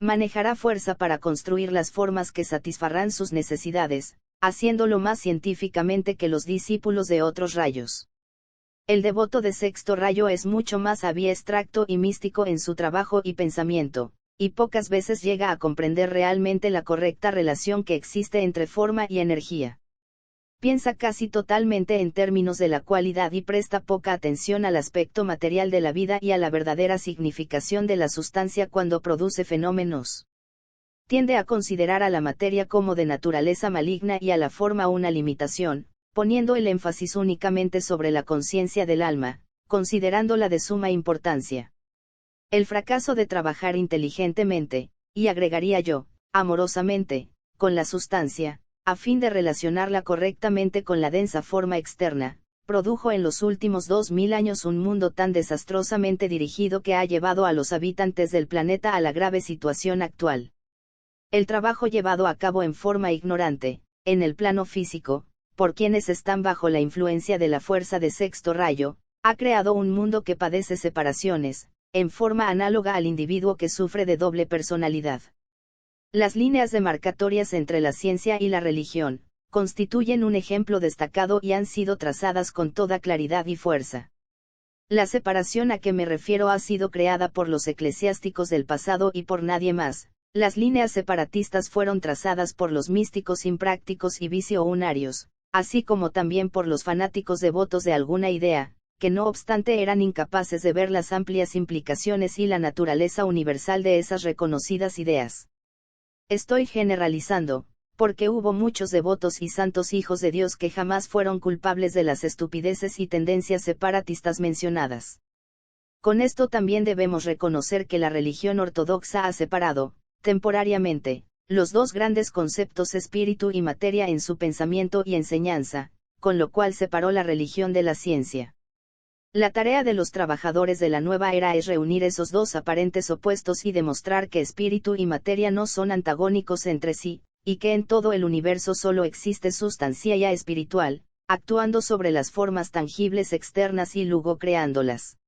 Manejará fuerza para construir las formas que satisfarán sus necesidades, haciéndolo más científicamente que los discípulos de otros rayos. El devoto de sexto rayo es mucho más abstracto y místico en su trabajo y pensamiento, y pocas veces llega a comprender realmente la correcta relación que existe entre forma y energía. Piensa casi totalmente en términos de la cualidad y presta poca atención al aspecto material de la vida y a la verdadera significación de la sustancia cuando produce fenómenos. Tiende a considerar a la materia como de naturaleza maligna y a la forma una limitación, poniendo el énfasis únicamente sobre la conciencia del alma, considerándola de suma importancia. El fracaso de trabajar inteligentemente, y agregaría yo, amorosamente, con la sustancia, a fin de relacionarla correctamente con la densa forma externa, produjo en los últimos 2000 años un mundo tan desastrosamente dirigido que ha llevado a los habitantes del planeta a la grave situación actual. El trabajo llevado a cabo en forma ignorante, en el plano físico, por quienes están bajo la influencia de la fuerza de sexto rayo, ha creado un mundo que padece separaciones, en forma análoga al individuo que sufre de doble personalidad. Las líneas demarcatorias entre la ciencia y la religión, constituyen un ejemplo destacado y han sido trazadas con toda claridad y fuerza. La separación a que me refiero ha sido creada por los eclesiásticos del pasado y por nadie más. Las líneas separatistas fueron trazadas por los místicos imprácticos y visionarios, así como también por los fanáticos devotos de alguna idea, que no obstante eran incapaces de ver las amplias implicaciones y la naturaleza universal de esas reconocidas ideas. Estoy generalizando, porque hubo muchos devotos y santos hijos de Dios que jamás fueron culpables de las estupideces y tendencias separatistas mencionadas. Con esto también debemos reconocer que la religión ortodoxa ha separado, temporariamente, los dos grandes conceptos espíritu y materia en su pensamiento y enseñanza, con lo cual separó la religión de la ciencia. La tarea de los trabajadores de la nueva era es reunir esos dos aparentes opuestos y demostrar que espíritu y materia no son antagónicos entre sí, y que en todo el universo solo existe sustancia ya espiritual, actuando sobre las formas tangibles externas y luego creándolas.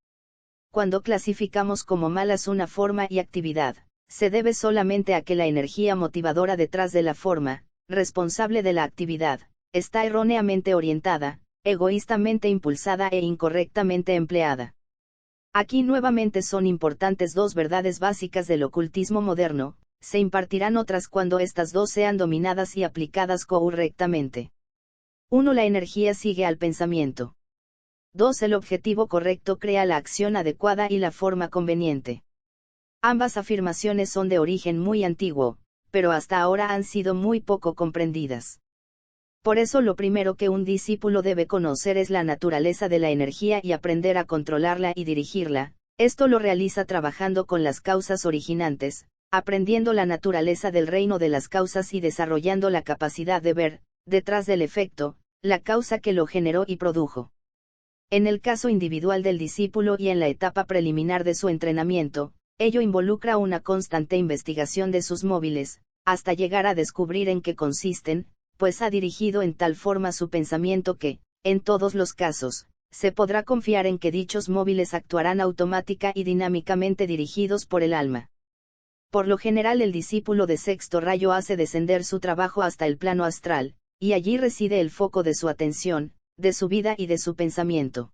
Cuando clasificamos como malas una forma y actividad, se debe solamente a que la energía motivadora detrás de la forma, responsable de la actividad, está erróneamente orientada, egoístamente impulsada e incorrectamente empleada. Aquí nuevamente son importantes dos verdades básicas del ocultismo moderno, se impartirán otras cuando estas dos sean dominadas y aplicadas correctamente. 1. La energía sigue al pensamiento. 2. El objetivo correcto crea la acción adecuada y la forma conveniente. Ambas afirmaciones son de origen muy antiguo, pero hasta ahora han sido muy poco comprendidas. Por eso lo primero que un discípulo debe conocer es la naturaleza de la energía y aprender a controlarla y dirigirla. Esto lo realiza trabajando con las causas originantes, aprendiendo la naturaleza del reino de las causas y desarrollando la capacidad de ver, detrás del efecto, la causa que lo generó y produjo. En el caso individual del discípulo y en la etapa preliminar de su entrenamiento, ello involucra una constante investigación de sus móviles, hasta llegar a descubrir en qué consisten, pues ha dirigido en tal forma su pensamiento que, en todos los casos, se podrá confiar en que dichos móviles actuarán automática y dinámicamente dirigidos por el alma. Por lo general el discípulo de sexto rayo hace descender su trabajo hasta el plano astral, y allí reside el foco de su atención, de su vida y de su pensamiento.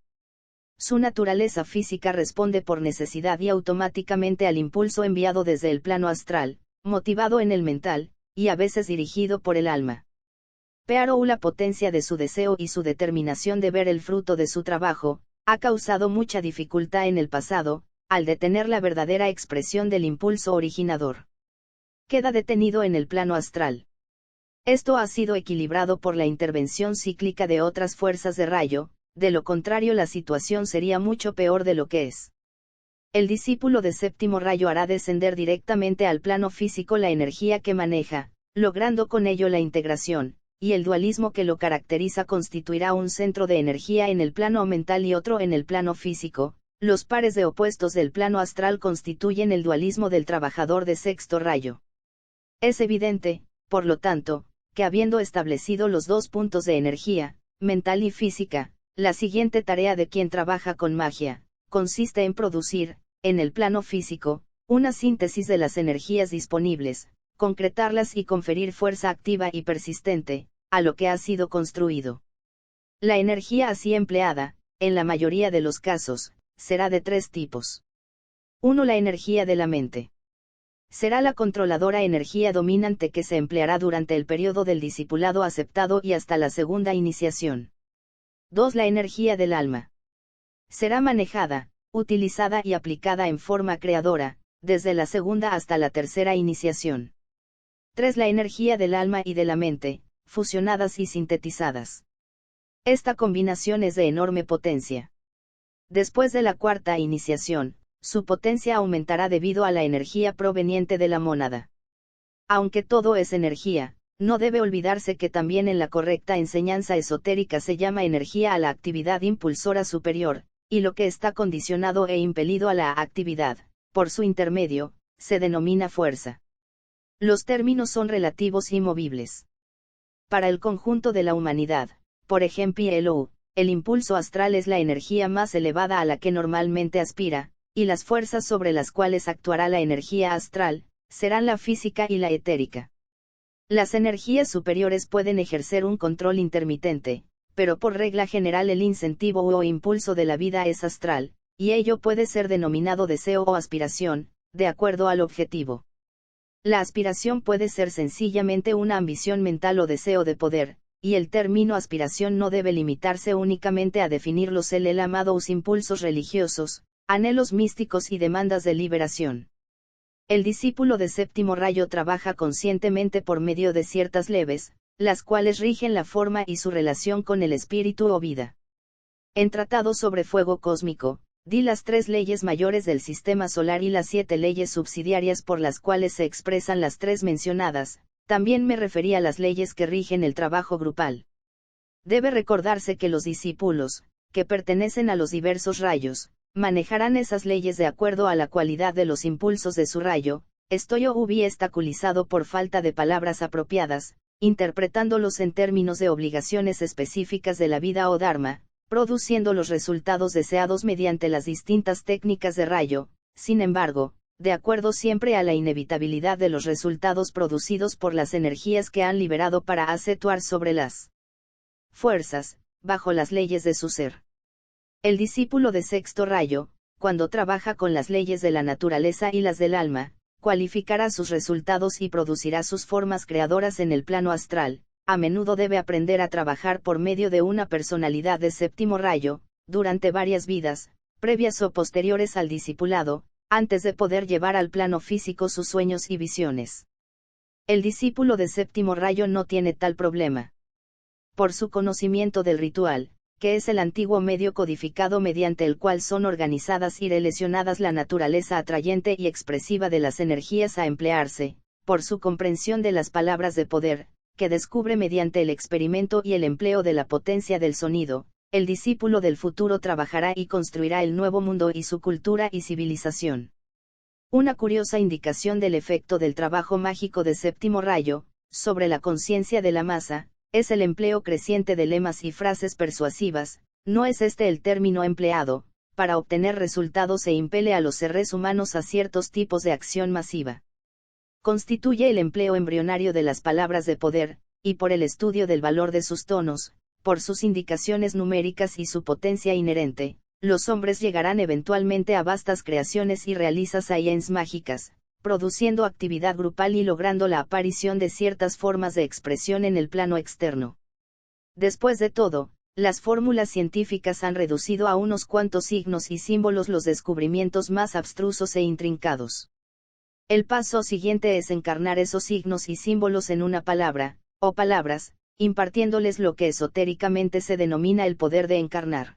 Su naturaleza física responde por necesidad y automáticamente al impulso enviado desde el plano astral, motivado en el mental, y a veces dirigido por el alma. Pero la potencia de su deseo y su determinación de ver el fruto de su trabajo, ha causado mucha dificultad en el pasado, al detener la verdadera expresión del impulso originador. Queda detenido en el plano astral. Esto ha sido equilibrado por la intervención cíclica de otras fuerzas de rayo, de lo contrario la situación sería mucho peor de lo que es. El discípulo de séptimo rayo hará descender directamente al plano físico la energía que maneja, logrando con ello la integración, y el dualismo que lo caracteriza constituirá un centro de energía en el plano mental y otro en el plano físico. Los pares de opuestos del plano astral constituyen el dualismo del trabajador de sexto rayo. Es evidente, por lo tanto, que habiendo establecido los dos puntos de energía, mental y física, la siguiente tarea de quien trabaja con magia, consiste en producir, en el plano físico, una síntesis de las energías disponibles, concretarlas y conferir fuerza activa y persistente, a lo que ha sido construido. La energía así empleada, en la mayoría de los casos, será de tres tipos. 1. La energía de la mente. Será la controladora energía dominante que se empleará durante el periodo del discipulado aceptado y hasta la segunda iniciación. 2. La energía del alma. Será manejada, utilizada y aplicada en forma creadora, desde la segunda hasta la tercera iniciación. 3. La energía del alma y de la mente, fusionadas y sintetizadas. Esta combinación es de enorme potencia. Después de la cuarta iniciación, su potencia aumentará debido a la energía proveniente de la mónada. Aunque todo es energía, no debe olvidarse que también en la correcta enseñanza esotérica se llama energía a la actividad impulsora superior, y lo que está condicionado e impelido a la actividad, por su intermedio, se denomina fuerza. Los términos son relativos y movibles. Para el conjunto de la humanidad, por ejemplo, el impulso astral es la energía más elevada a la que normalmente aspira, y las fuerzas sobre las cuales actuará la energía astral, serán la física y la etérica. Las energías superiores pueden ejercer un control intermitente, pero por regla general el incentivo o impulso de la vida es astral, y ello puede ser denominado deseo o aspiración, de acuerdo al objetivo. La aspiración puede ser sencillamente una ambición mental o deseo de poder, y el término aspiración no debe limitarse únicamente a definir los amados impulsos religiosos, anhelos místicos y demandas de liberación. El discípulo de séptimo rayo trabaja conscientemente por medio de ciertas leves, las cuales rigen la forma y su relación con el espíritu o vida. En Tratado sobre Fuego Cósmico, di las 3 leyes mayores del sistema solar y las 7 leyes subsidiarias por las cuales se expresan las 3 mencionadas. También me referí a las leyes que rigen el trabajo grupal. Debe recordarse que los discípulos, que pertenecen a los diversos rayos, manejarán esas leyes de acuerdo a la cualidad de los impulsos de su rayo. Estoy obstaculizado por falta de palabras apropiadas, interpretándolos en términos de obligaciones específicas de la vida o dharma, produciendo los resultados deseados mediante las distintas técnicas de rayo. Sin embargo, de acuerdo siempre a la inevitabilidad de los resultados producidos por las energías que han liberado para actuar sobre las fuerzas, bajo las leyes de su ser. El discípulo de sexto rayo, cuando trabaja con las leyes de la naturaleza y las del alma, cualificará sus resultados y producirá sus formas creadoras en el plano astral. A menudo debe aprender a trabajar por medio de una personalidad de séptimo rayo, durante varias vidas, previas o posteriores al discipulado, antes de poder llevar al plano físico sus sueños y visiones. El discípulo de séptimo rayo no tiene tal problema. Por su conocimiento del ritual, que es el antiguo medio codificado mediante el cual son organizadas y relacionadas la naturaleza atrayente y expresiva de las energías a emplearse, por su comprensión de las palabras de poder, que descubre mediante el experimento y el empleo de la potencia del sonido, el discípulo del futuro trabajará y construirá el nuevo mundo y su cultura y civilización. Una curiosa indicación del efecto del trabajo mágico de séptimo rayo, sobre la conciencia de la masa, es el empleo creciente de lemas y frases persuasivas. No es este el término empleado, para obtener resultados e impele a los seres humanos a ciertos tipos de acción masiva. Constituye el empleo embrionario de las palabras de poder, y por el estudio del valor de sus tonos, por sus indicaciones numéricas y su potencia inherente, los hombres llegarán eventualmente a vastas creaciones y realizaciones mágicas, produciendo actividad grupal y logrando la aparición de ciertas formas de expresión en el plano externo. Después de todo, las fórmulas científicas han reducido a unos cuantos signos y símbolos los descubrimientos más abstrusos e intrincados. El paso siguiente es encarnar esos signos y símbolos en una palabra, o palabras, impartiéndoles lo que esotéricamente se denomina el poder de encarnar.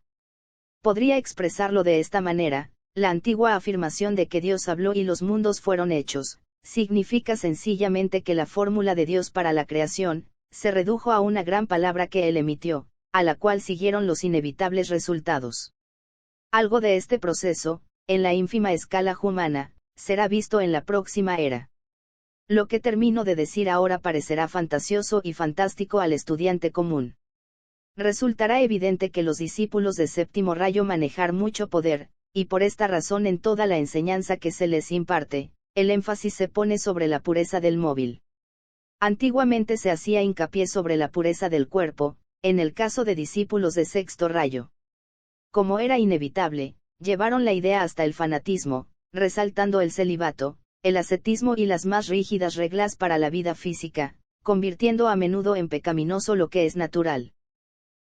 Podría expresarlo de esta manera: la antigua afirmación de que Dios habló y los mundos fueron hechos, significa sencillamente que la fórmula de Dios para la creación, se redujo a una gran palabra que Él emitió, a la cual siguieron los inevitables resultados. Algo de este proceso, en la ínfima escala humana, será visto en la próxima era. Lo que termino de decir ahora parecerá fantasioso y fantástico al estudiante común. Resultará evidente que los discípulos de séptimo rayo manejar mucho poder, y por esta razón en toda la enseñanza que se les imparte, el énfasis se pone sobre la pureza del móvil. Antiguamente se hacía hincapié sobre la pureza del cuerpo, en el caso de discípulos de sexto rayo. Como era inevitable, llevaron la idea hasta el fanatismo, resaltando el celibato, el ascetismo y las más rígidas reglas para la vida física, convirtiendo a menudo en pecaminoso lo que es natural.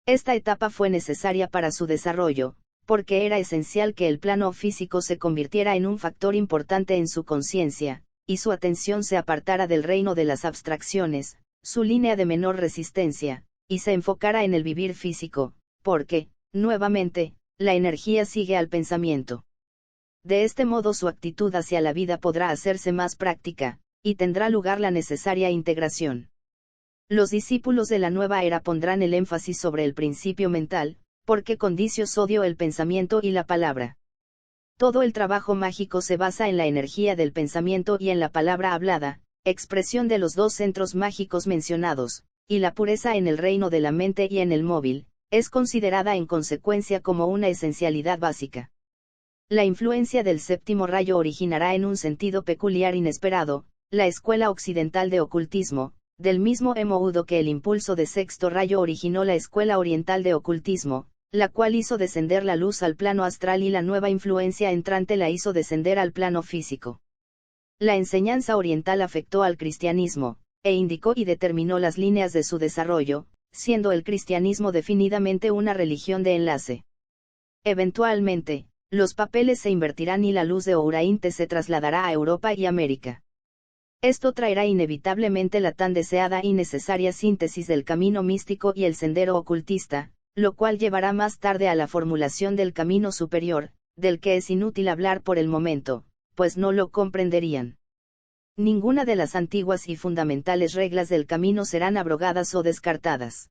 Esta etapa fue necesaria para su desarrollo, porque era esencial que el plano físico se convirtiera en un factor importante en su conciencia, y su atención se apartara del reino de las abstracciones, su línea de menor resistencia, y se enfocara en el vivir físico, porque, nuevamente, la energía sigue al pensamiento. De este modo su actitud hacia la vida podrá hacerse más práctica, y tendrá lugar la necesaria integración. Los discípulos de la nueva era pondrán el énfasis sobre el principio mental, porque condicio sodio el pensamiento y la palabra. Todo el trabajo mágico se basa en la energía del pensamiento y en la palabra hablada, expresión de los dos centros mágicos mencionados, y la pureza en el reino de la mente y en el móvil, es considerada en consecuencia como una esencialidad básica. La influencia del séptimo rayo originará en un sentido peculiar inesperado, la escuela occidental de ocultismo, del mismo modo que el impulso de sexto rayo originó la escuela oriental de ocultismo, la cual hizo descender la luz al plano astral y la nueva influencia entrante la hizo descender al plano físico. La enseñanza oriental afectó al cristianismo, e indicó y determinó las líneas de su desarrollo, siendo el cristianismo definidamente una religión de enlace. Eventualmente, los papeles se invertirán y la luz de Oriente se trasladará a Europa y América. Esto traerá inevitablemente la tan deseada y necesaria síntesis del camino místico y el sendero ocultista, lo cual llevará más tarde a la formulación del camino superior, del que es inútil hablar por el momento, pues no lo comprenderían. Ninguna de las antiguas y fundamentales reglas del camino serán abrogadas o descartadas.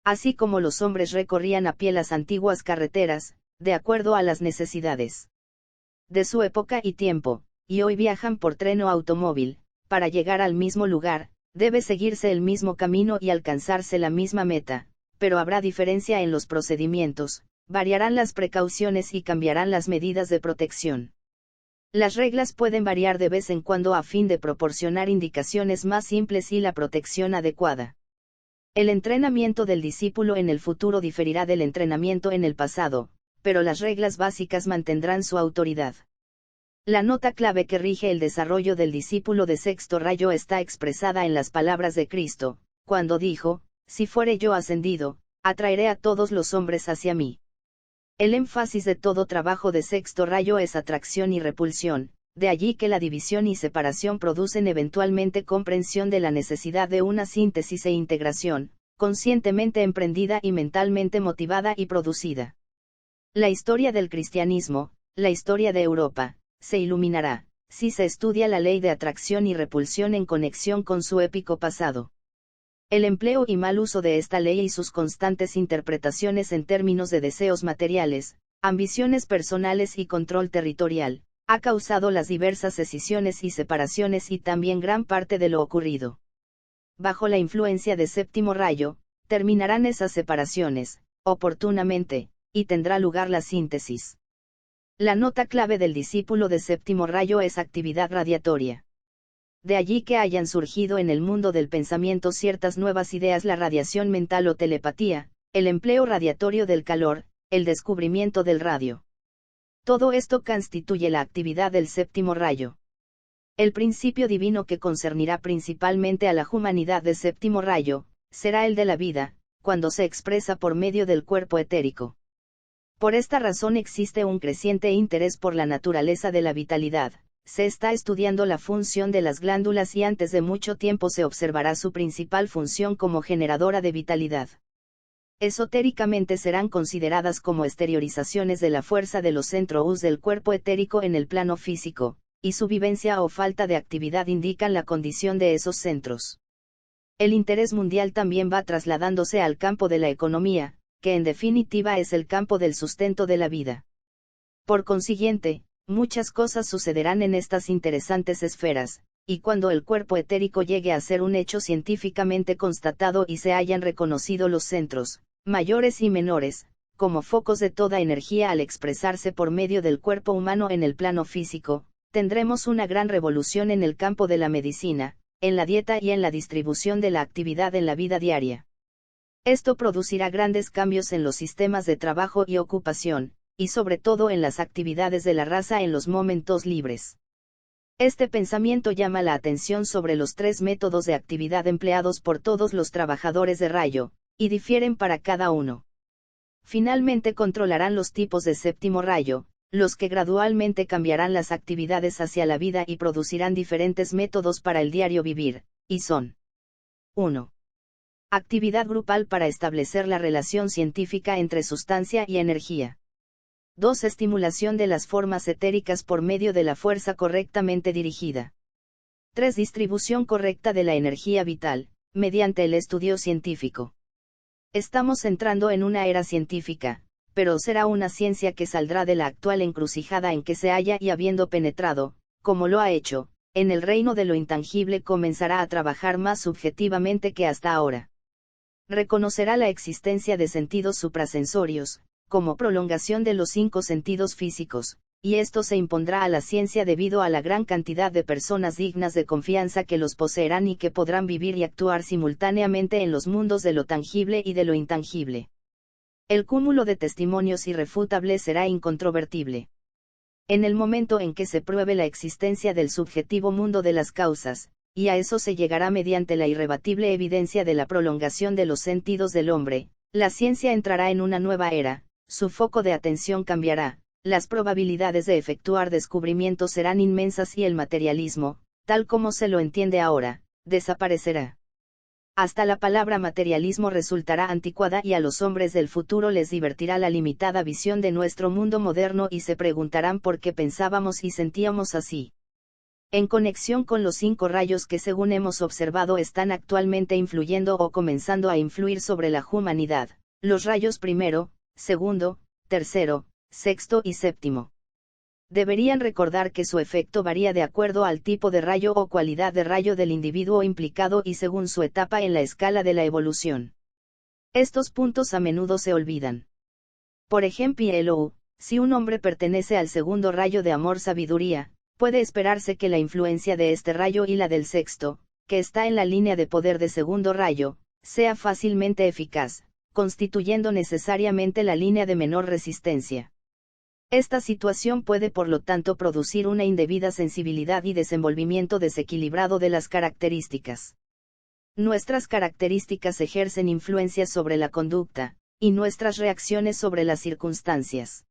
Así como los hombres recorrían a pie las antiguas carreteras, de acuerdo a las necesidades de su época y tiempo, y hoy viajan por tren o automóvil, para llegar al mismo lugar, debe seguirse el mismo camino y alcanzarse la misma meta, pero habrá diferencia en los procedimientos, variarán las precauciones y cambiarán las medidas de protección. Las reglas pueden variar de vez en cuando a fin de proporcionar indicaciones más simples y la protección adecuada. El entrenamiento del discípulo en el futuro diferirá del entrenamiento en el pasado, pero las reglas básicas mantendrán su autoridad. La nota clave que rige el desarrollo del discípulo de sexto rayo está expresada en las palabras de Cristo, cuando dijo: si fuere yo ascendido, atraeré a todos los hombres hacia mí. El énfasis de todo trabajo de sexto rayo es atracción y repulsión, de allí que la división y separación producen eventualmente comprensión de la necesidad de una síntesis e integración, conscientemente emprendida y mentalmente motivada y producida. La historia del cristianismo, la historia de Europa, se iluminará, si se estudia la ley de atracción y repulsión en conexión con su épico pasado. El empleo y mal uso de esta ley y sus constantes interpretaciones en términos de deseos materiales, ambiciones personales y control territorial, ha causado las diversas escisiones y separaciones y también gran parte de lo ocurrido. Bajo la influencia de séptimo rayo, terminarán esas separaciones, oportunamente, y tendrá lugar la síntesis. La nota clave del discípulo de séptimo rayo es actividad radiatoria. De allí que hayan surgido en el mundo del pensamiento ciertas nuevas ideas: la radiación mental o telepatía, el empleo radiatorio del calor, el descubrimiento del radio. Todo esto constituye la actividad del séptimo rayo. El principio divino que concernirá principalmente a la humanidad de séptimo rayo, será el de la vida, cuando se expresa por medio del cuerpo etérico. Por esta razón existe un creciente interés por la naturaleza de la vitalidad. Se está estudiando la función de las glándulas y antes de mucho tiempo se observará su principal función como generadora de vitalidad. Esotéricamente serán consideradas como exteriorizaciones de la fuerza de los centros del cuerpo etérico en el plano físico, y su vivencia o falta de actividad indican la condición de esos centros. El interés mundial también va trasladándose al campo de la economía, que en definitiva es el campo del sustento de la vida. Por consiguiente, muchas cosas sucederán en estas interesantes esferas, y cuando el cuerpo etérico llegue a ser un hecho científicamente constatado y se hayan reconocido los centros, mayores y menores, como focos de toda energía al expresarse por medio del cuerpo humano en el plano físico, tendremos una gran revolución en el campo de la medicina, en la dieta y en la distribución de la actividad en la vida diaria. Esto producirá grandes cambios en los sistemas de trabajo y ocupación, y sobre todo en las actividades de la raza en los momentos libres. Este pensamiento llama la atención sobre los tres métodos de actividad empleados por todos los trabajadores de rayo, y difieren para cada uno. Finalmente controlarán los tipos de séptimo rayo, los que gradualmente cambiarán las actividades hacia la vida y producirán diferentes métodos para el diario vivir, y son: 1. Actividad grupal para establecer la relación científica entre sustancia y energía. 2. Estimulación de las formas etéricas por medio de la fuerza correctamente dirigida. 3. Distribución correcta de la energía vital, mediante el estudio científico. Estamos entrando en una era científica, pero será una ciencia que saldrá de la actual encrucijada en que se halla y habiendo penetrado, como lo ha hecho, en el reino de lo intangible comenzará a trabajar más subjetivamente que hasta ahora. Reconocerá la existencia de sentidos suprasensorios, como prolongación de los 5 sentidos físicos, y esto se impondrá a la ciencia debido a la gran cantidad de personas dignas de confianza que los poseerán y que podrán vivir y actuar simultáneamente en los mundos de lo tangible y de lo intangible. El cúmulo de testimonios irrefutables será incontrovertible. En el momento en que se pruebe la existencia del subjetivo mundo de las causas, y a eso se llegará mediante la irrebatible evidencia de la prolongación de los sentidos del hombre, la ciencia entrará en una nueva era, su foco de atención cambiará, las probabilidades de efectuar descubrimientos serán inmensas y el materialismo, tal como se lo entiende ahora, desaparecerá. Hasta la palabra materialismo resultará anticuada y a los hombres del futuro les divertirá la limitada visión de nuestro mundo moderno y se preguntarán por qué pensábamos y sentíamos así. En conexión con los 5 rayos que según hemos observado están actualmente influyendo o comenzando a influir sobre la humanidad, los rayos primero, segundo, tercero, sexto y séptimo. Deberían recordar que su efecto varía de acuerdo al tipo de rayo o cualidad de rayo del individuo implicado y según su etapa en la escala de la evolución. Estos puntos a menudo se olvidan. Por ejemplo, si un hombre pertenece al segundo rayo de amor-sabiduría, puede esperarse que la influencia de este rayo y la del sexto, que está en la línea de poder de segundo rayo, sea fácilmente eficaz, constituyendo necesariamente la línea de menor resistencia. Esta situación puede por lo tanto producir una indebida sensibilidad y desenvolvimiento desequilibrado de las características. Nuestras características ejercen influencia sobre la conducta, y nuestras reacciones sobre las circunstancias.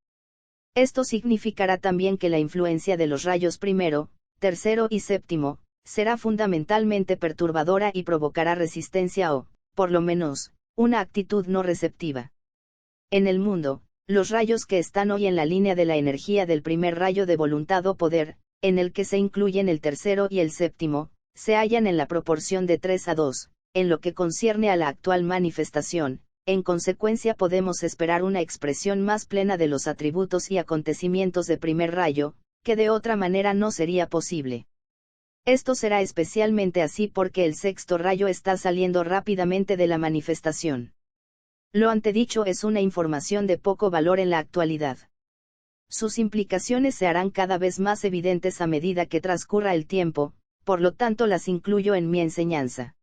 Esto significará también que la influencia de los rayos primero, tercero y séptimo, será fundamentalmente perturbadora y provocará resistencia o, por lo menos, una actitud no receptiva. En el mundo, los rayos que están hoy en la línea de la energía del primer rayo de voluntad o poder, en el que se incluyen el tercero y el séptimo, se hallan en la proporción de 3 a 2, en lo que concierne a la actual manifestación. En consecuencia podemos esperar una expresión más plena de los atributos y acontecimientos de primer rayo, que de otra manera no sería posible. Esto será especialmente así porque el sexto rayo está saliendo rápidamente de la manifestación. Lo antedicho es una información de poco valor en la actualidad. Sus implicaciones se harán cada vez más evidentes a medida que transcurra el tiempo, por lo tanto las incluyo en mi enseñanza.